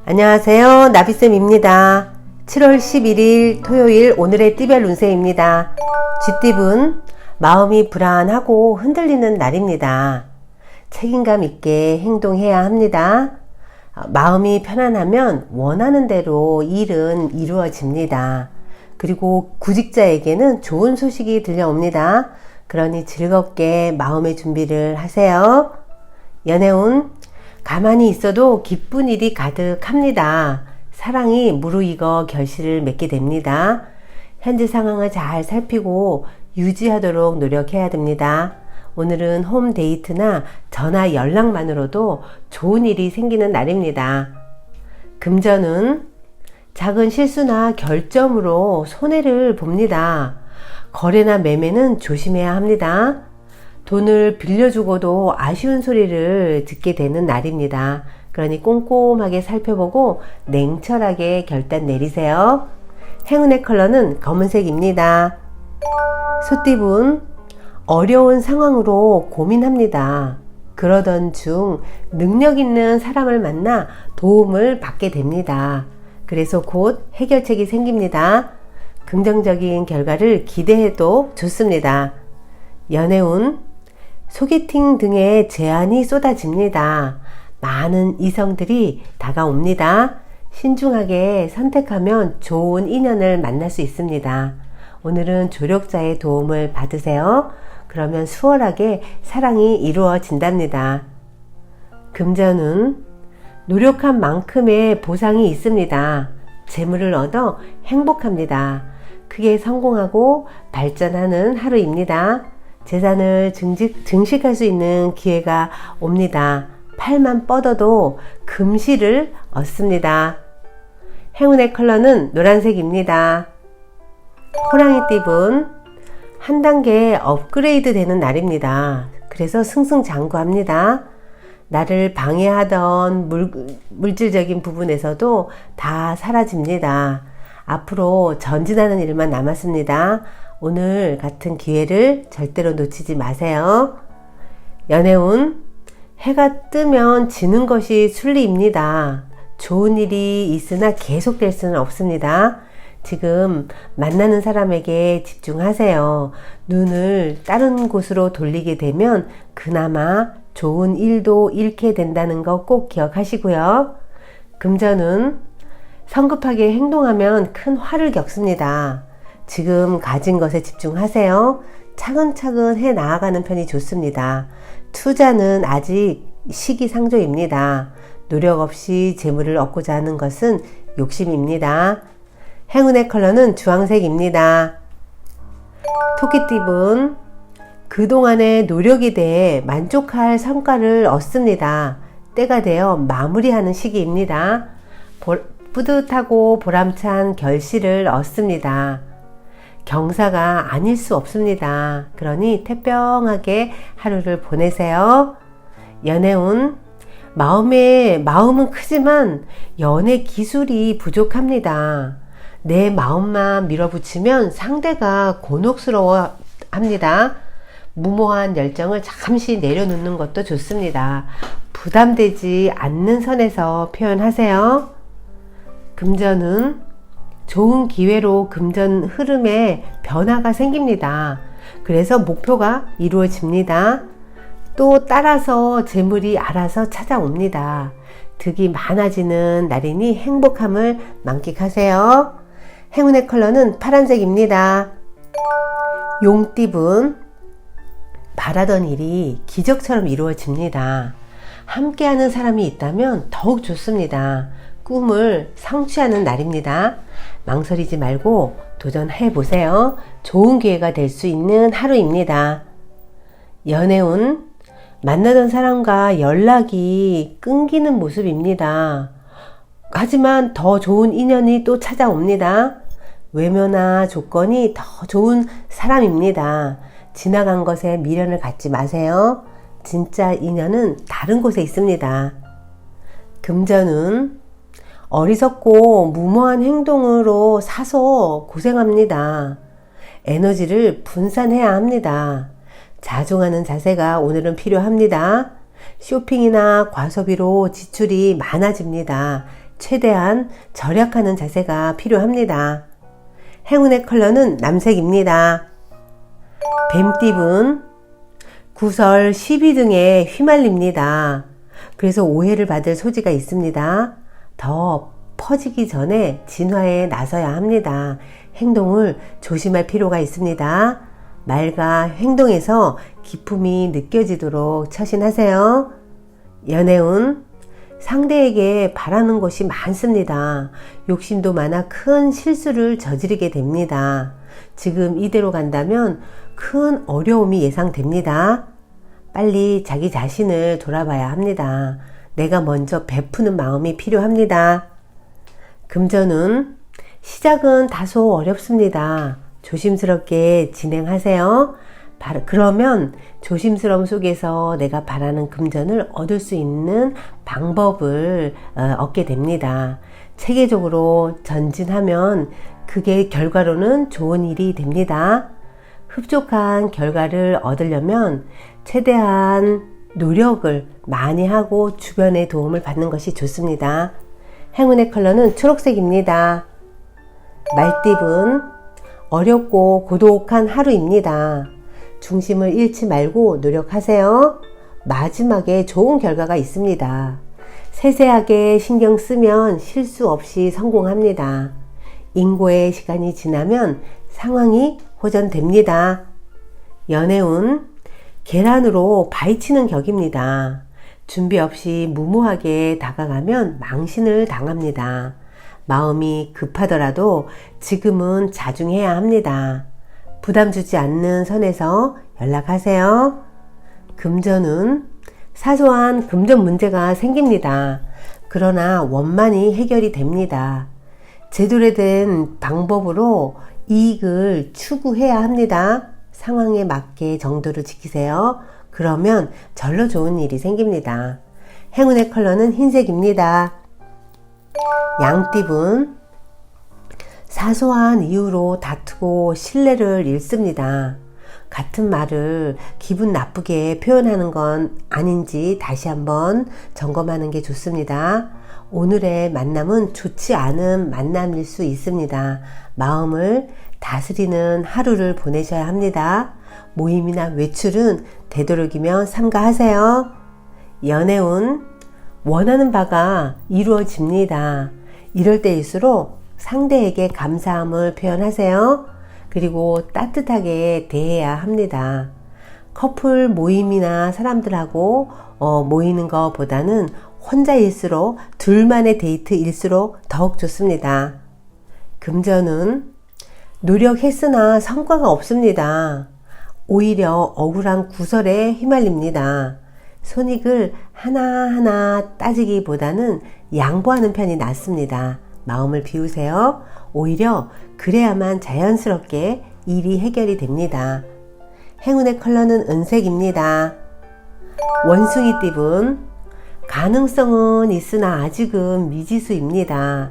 안녕하세요. 나비쌤입니다. 7월 11일 토요일 오늘의 띠별 운세입니다. 쥐띠분 마음이 불안하고 흔들리는 날입니다. 책임감 있게 행동해야 합니다. 마음이 편안하면 원하는 대로 일은 이루어집니다. 그리고 구직자에게는 좋은 소식이 들려옵니다. 그러니 즐겁게 마음의 준비를 하세요. 연애운 가만히 있어도 기쁜 일이 가득합니다. 사랑이 무르익어 결실을 맺게 됩니다. 현재 상황을 잘 살피고 유지하도록 노력해야 됩니다. 오늘은 홈 데이트나 전화 연락만으로도 좋은 일이 생기는 날입니다. 금전은 작은 실수나 결점으로 손해를 봅니다. 거래나 매매는 조심해야 합니다. 돈을 빌려주고도 아쉬운 소리를 듣게 되는 날입니다. 그러니 꼼꼼하게 살펴보고 냉철하게 결단 내리세요. 행운의 컬러는 검은색입니다. 소띠분 어려운 상황으로 고민합니다. 그러던 중 능력 있는 사람을 만나 도움을 받게 됩니다. 그래서 곧 해결책이 생깁니다. 긍정적인 결과를 기대해도 좋습니다. 연애운 소개팅 등의 제안이 쏟아집니다. 많은 이성들이 다가옵니다. 신중하게 선택하면 좋은 인연을 만날 수 있습니다. 오늘은 조력자의 도움을 받으세요. 그러면 수월하게 사랑이 이루어진답니다. 금전은 노력한 만큼의 보상이 있습니다. 재물을 얻어 행복합니다. 크게 성공하고 발전하는 하루입니다. 재산을 증식할 수 있는 기회가 옵니다. 팔만 뻗어도 금실을 얻습니다. 행운의 컬러는 노란색입니다. 호랑이띠분 한 단계 업그레이드 되는 날입니다. 그래서 승승장구합니다. 나를 방해하던 물질적인 부분에서도 다 사라집니다. 앞으로 전진하는 일만 남았습니다. 오늘 같은 기회를 절대로 놓치지 마세요. 연애운 해가 뜨면 지는 것이 순리입니다. 좋은 일이 있으나 계속될 수는 없습니다. 지금 만나는 사람에게 집중하세요. 눈을 다른 곳으로 돌리게 되면 그나마 좋은 일도 잃게 된다는 거 꼭 기억하시고요. 금전은 성급하게 행동하면 큰 화를 겪습니다. 지금 가진 것에 집중하세요. 차근차근 해 나아가는 편이 좋습니다. 투자는 아직 시기상조입니다. 노력 없이 재물을 얻고자 하는 것은 욕심입니다. 행운의 컬러는 주황색입니다. 토끼띠분 그동안의 노력에 대해 만족할 성과를 얻습니다. 때가 되어 마무리하는 시기입니다. 뿌듯하고 보람찬 결실을 얻습니다. 경사가 아닐 수 없습니다. 그러니 태평하게 하루를 보내세요. 연애운 마음은 크지만 연애 기술이 부족합니다. 내 마음만 밀어붙이면 상대가 곤혹스러워 합니다. 무모한 열정을 잠시 내려놓는 것도 좋습니다. 부담되지 않는 선에서 표현하세요. 금전은 좋은 기회로 금전 흐름에 변화가 생깁니다. 그래서 목표가 이루어집니다. 또 따라서 재물이 알아서 찾아옵니다. 득이 많아지는 날이니 행복함을 만끽하세요. 행운의 컬러는 파란색입니다. 용띠분 바라던 일이 기적처럼 이루어집니다. 함께하는 사람이 있다면 더욱 좋습니다. 꿈을 성취하는 날입니다. 망설이지 말고 도전해 보세요. 좋은 기회가 될 수 있는 하루입니다. 연애운 만나던 사람과 연락이 끊기는 모습입니다. 하지만 더 좋은 인연이 또 찾아옵니다. 외모나 조건이 더 좋은 사람입니다. 지나간 것에 미련을 갖지 마세요. 진짜 인연은 다른 곳에 있습니다. 금전은 어리석고 무모한 행동으로 사서 고생합니다. 에너지를 분산해야 합니다. 자중하는 자세가 오늘은 필요합니다. 쇼핑이나 과소비로 지출이 많아집니다. 최대한 절약하는 자세가 필요합니다. 행운의 컬러는 남색입니다. 뱀띠분 구설, 시비 등에 휘말립니다. 그래서 오해를 받을 소지가 있습니다. 더 퍼지기 전에 진화에 나서야 합니다. 행동을 조심할 필요가 있습니다. 말과 행동에서 기품이 느껴지도록 처신하세요. 연애운 상대에게 바라는 것이 많습니다. 욕심도 많아 큰 실수를 저지르게 됩니다. 지금 이대로 간다면 큰 어려움이 예상됩니다. 빨리 자기 자신을 돌아봐야 합니다. 내가 먼저 베푸는 마음이 필요합니다. 금전운 시작은 다소 어렵습니다. 조심스럽게 진행하세요. 그러면 조심스러움 속에서 내가 바라는 금전을 얻을 수 있는 방법을 얻게 됩니다. 체계적으로 전진하면 그게 결과로는 좋은 일이 됩니다. 흡족한 결과를 얻으려면 최대한 노력을 많이 하고 주변의 도움을 받는 것이 좋습니다. 행운의 컬러는 초록색입니다. 말띠분 어렵고 고독한 하루입니다. 중심을 잃지 말고 노력하세요. 마지막에 좋은 결과가 있습니다. 세세하게 신경 쓰면 실수 없이 성공합니다. 인고의 시간이 지나면 상황이 호전됩니다. 연애운 계란으로 바위치는 격입니다. 준비 없이 무모하게 다가가면 망신을 당합니다. 마음이 급하더라도 지금은 자중해야 합니다. 부담 주지 않는 선에서 연락하세요. 금전은 사소한 금전 문제가 생깁니다. 그러나 원만히 해결이 됩니다. 제대로 된 방법으로 이익을 추구해야 합니다. 상황에 맞게 정도를 지키세요. 그러면 절로 좋은 일이 생깁니다. 행운의 컬러는 흰색입니다. 양띠분 사소한 이유로 다투고 신뢰를 잃습니다. 같은 말을 기분 나쁘게 표현하는 건 아닌지 다시 한번 점검하는 게 좋습니다. 오늘의 만남은 좋지 않은 만남일 수 있습니다. 마음을 다스리는 하루를 보내셔야 합니다. 모임이나 외출은 되도록이면 삼가하세요. 연애운 원하는 바가 이루어집니다. 이럴 때일수록 상대에게 감사함을 표현하세요. 그리고 따뜻하게 대해야 합니다. 커플 모임이나 사람들하고 모이는 것보다는 혼자일수록 둘만의 데이트일수록 더욱 좋습니다. 금전은 노력했으나 성과가 없습니다. 오히려 억울한 구설에 휘말립니다. 손익을 하나하나 따지기보다는 양보하는 편이 낫습니다. 마음을 비우세요. 오히려 그래야만 자연스럽게 일이 해결이 됩니다. 행운의 컬러는 은색입니다. 원숭이띠분 가능성은 있으나 아직은 미지수입니다.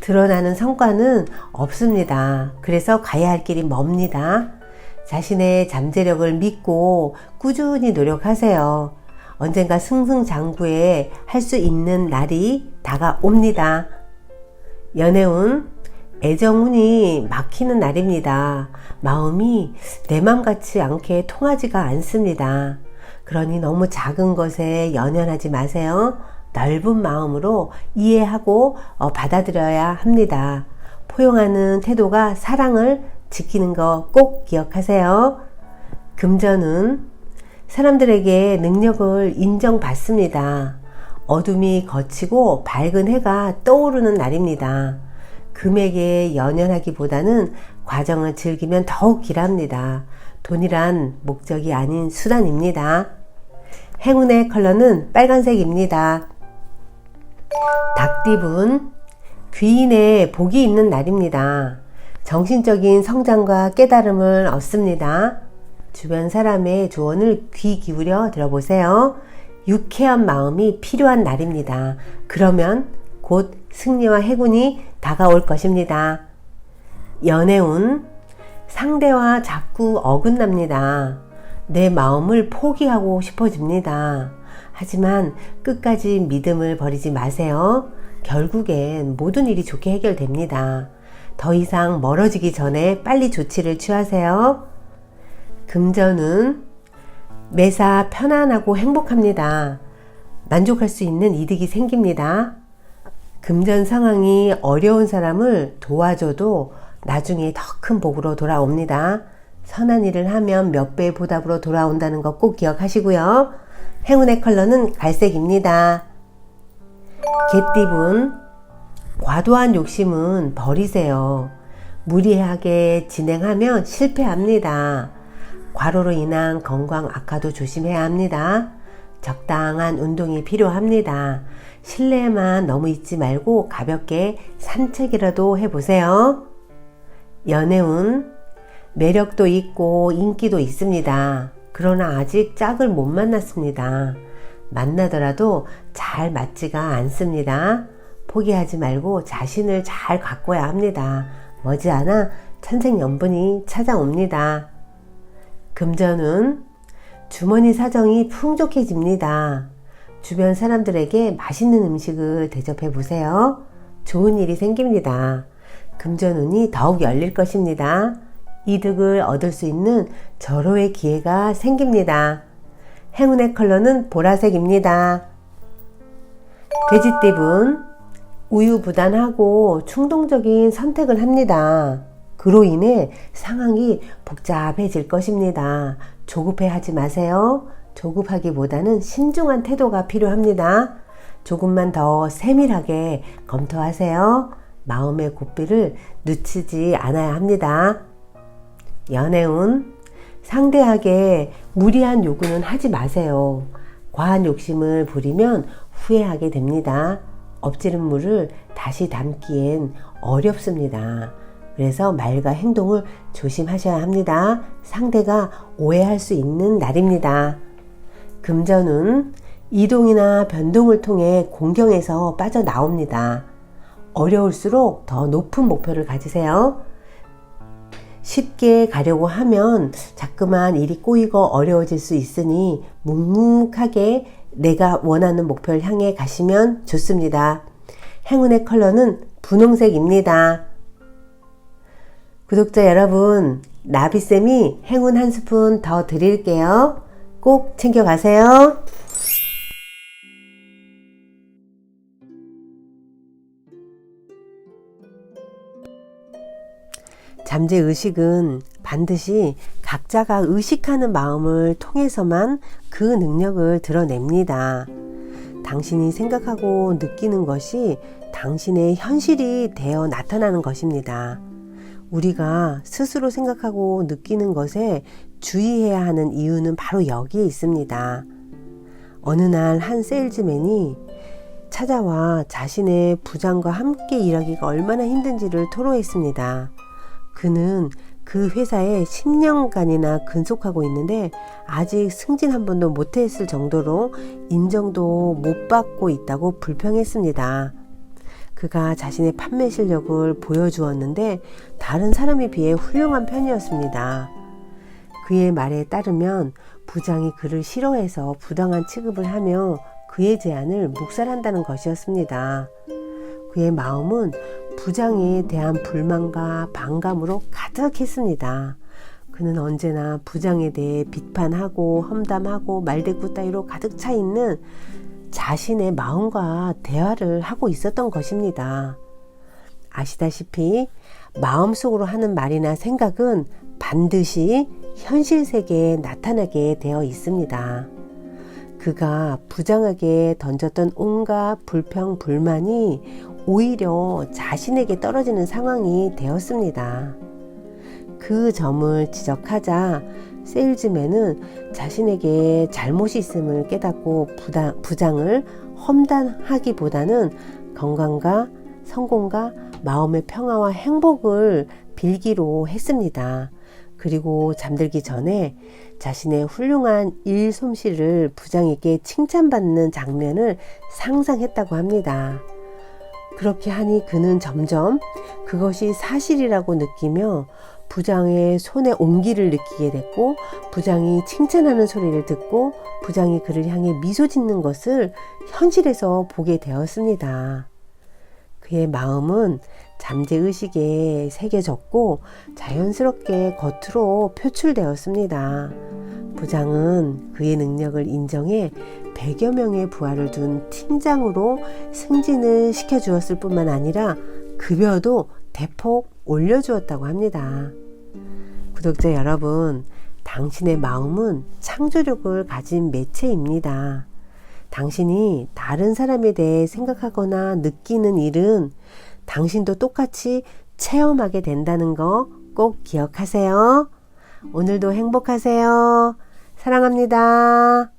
드러나는 성과는 없습니다. 그래서 가야 할 길이 멉니다. 자신의 잠재력을 믿고 꾸준히 노력하세요. 언젠가 승승장구에 할 수 있는 날이 다가옵니다. 연애운 애정운이 막히는 날입니다. 마음이 내 맘 같지 않게 통하지가 않습니다. 그러니 너무 작은 것에 연연하지 마세요. 넓은 마음으로 이해하고 받아들여야 합니다. 포용하는 태도가 사랑을 지키는 거 꼭 기억하세요. 금전은 사람들에게 능력을 인정받습니다. 어둠이 걷히고 밝은 해가 떠오르는 날입니다. 금액에 연연하기보다는 과정을 즐기면 더욱 길합니다. 돈이란 목적이 아닌 수단입니다. 행운의 컬러는 빨간색입니다. 닭띠분 귀인의 복이 있는 날입니다. 정신적인 성장과 깨달음을 얻습니다. 주변 사람의 조언을 귀 기울여 들어보세요. 유쾌한 마음이 필요한 날입니다. 그러면 곧 승리와 해군이 다가올 것입니다. 연애운 상대와 자꾸 어긋납니다. 내 마음을 포기하고 싶어집니다. 하지만 끝까지 믿음을 버리지 마세요. 결국엔 모든 일이 좋게 해결됩니다. 더 이상 멀어지기 전에 빨리 조치를 취하세요. 금전은 매사 편안하고 행복합니다. 만족할 수 있는 이득이 생깁니다. 금전 상황이 어려운 사람을 도와줘도 나중에 더 큰 복으로 돌아옵니다. 선한 일을 하면 몇 배의 보답으로 돌아온다는 거 꼭 기억하시고요. 행운의 컬러는 갈색입니다. 개띠분, 과도한 욕심은 버리세요. 무리하게 진행하면 실패합니다. 과로로 인한 건강 악화도 조심해야 합니다. 적당한 운동이 필요합니다. 실내에만 너무 있지 말고 가볍게 산책이라도 해보세요. 연애운, 매력도 있고 인기도 있습니다. 그러나 아직 짝을 못 만났습니다. 만나더라도 잘 맞지가 않습니다. 포기하지 말고 자신을 잘 가꿔야 합니다. 머지않아 천생연분이 찾아옵니다. 금전운, 주머니 사정이 풍족해집니다. 주변 사람들에게 맛있는 음식을 대접해 보세요. 좋은 일이 생깁니다. 금전운이 더욱 열릴 것입니다. 이득을 얻을 수 있는 절호의 기회가 생깁니다. 행운의 컬러는 보라색입니다. 돼지띠분, 우유부단하고 충동적인 선택을 합니다. 그로 인해 상황이 복잡해질 것입니다. 조급해하지 마세요. 조급하기보다는 신중한 태도가 필요합니다. 조금만 더 세밀하게 검토하세요. 마음의 고삐를 늦추지 않아야 합니다. 연애운, 상대에게 무리한 요구는 하지 마세요. 과한 욕심을 부리면 후회하게 됩니다. 엎지른 물을 다시 담기엔 어렵습니다. 그래서 말과 행동을 조심하셔야 합니다. 상대가 오해할 수 있는 날입니다. 금전운, 이동이나 변동을 통해 공경에서 빠져나옵니다. 어려울수록 더 높은 목표를 가지세요. 쉽게 가려고 하면 자꾸만 일이 꼬이고 어려워질 수 있으니 묵묵하게 내가 원하는 목표를 향해 가시면 좋습니다. 행운의 컬러는 분홍색입니다. 구독자 여러분, 나비쌤이 행운 한 스푼 더 드릴게요. 꼭 챙겨가세요. 잠재의식은 반드시 각자가 의식하는 마음을 통해서만 그 능력을 드러냅니다. 당신이 생각하고 느끼는 것이 당신의 현실이 되어 나타나는 것입니다. 우리가 스스로 생각하고 느끼는 것에 주의해야 하는 이유는 바로 여기에 있습니다. 어느 날 한 세일즈맨이 찾아와 자신의 부장과 함께 일하기가 얼마나 힘든지를 토로했습니다. 그는 그 회사에 10년간이나 근속하고 있는데 아직 승진 한 번도 못했을 정도로 인정도 못 받고 있다고 불평했습니다. 그가 자신의 판매 실력을 보여주었는데 다른 사람에 비해 훌륭한 편이었습니다. 그의 말에 따르면 부장이 그를 싫어해서 부당한 취급을 하며 그의 제안을 묵살한다는 것이었습니다. 그의 마음은 부장에 대한 불만과 반감으로 가득했습니다. 그는 언제나 부장에 대해 비판하고 험담하고 말대꾸 따위로 가득 차 있는 자신의 마음과 대화를 하고 있었던 것입니다. 아시다시피 마음속으로 하는 말이나 생각은 반드시 현실 세계에 나타나게 되어 있습니다. 그가 부장에게 던졌던 온갖 불평, 불만이 오히려 자신에게 떨어지는 상황이 되었습니다. 그 점을 지적하자 세일즈맨은 자신에게 잘못이 있음을 깨닫고 부장을 험담하기보다는 건강과 성공과 마음의 평화와 행복을 빌기로 했습니다. 그리고 잠들기 전에 자신의 훌륭한 일 솜씨를 부장에게 칭찬받는 장면을 상상했다고 합니다. 그렇게 하니 그는 점점 그것이 사실이라고 느끼며 부장의 손에 온기를 느끼게 됐고, 부장이 칭찬하는 소리를 듣고 부장이 그를 향해 미소 짓는 것을 현실에서 보게 되었습니다. 그의 마음은 잠재의식에 새겨졌고 자연스럽게 겉으로 표출되었습니다. 부장은 그의 능력을 인정해 100여 명의 부하를 둔 팀장으로 승진을 시켜주었을 뿐만 아니라 급여도 대폭 올려주었다고 합니다. 구독자 여러분, 당신의 마음은 창조력을 가진 매체입니다. 당신이 다른 사람에 대해 생각하거나 느끼는 일은 당신도 똑같이 체험하게 된다는 거 꼭 기억하세요. 오늘도 행복하세요. 사랑합니다.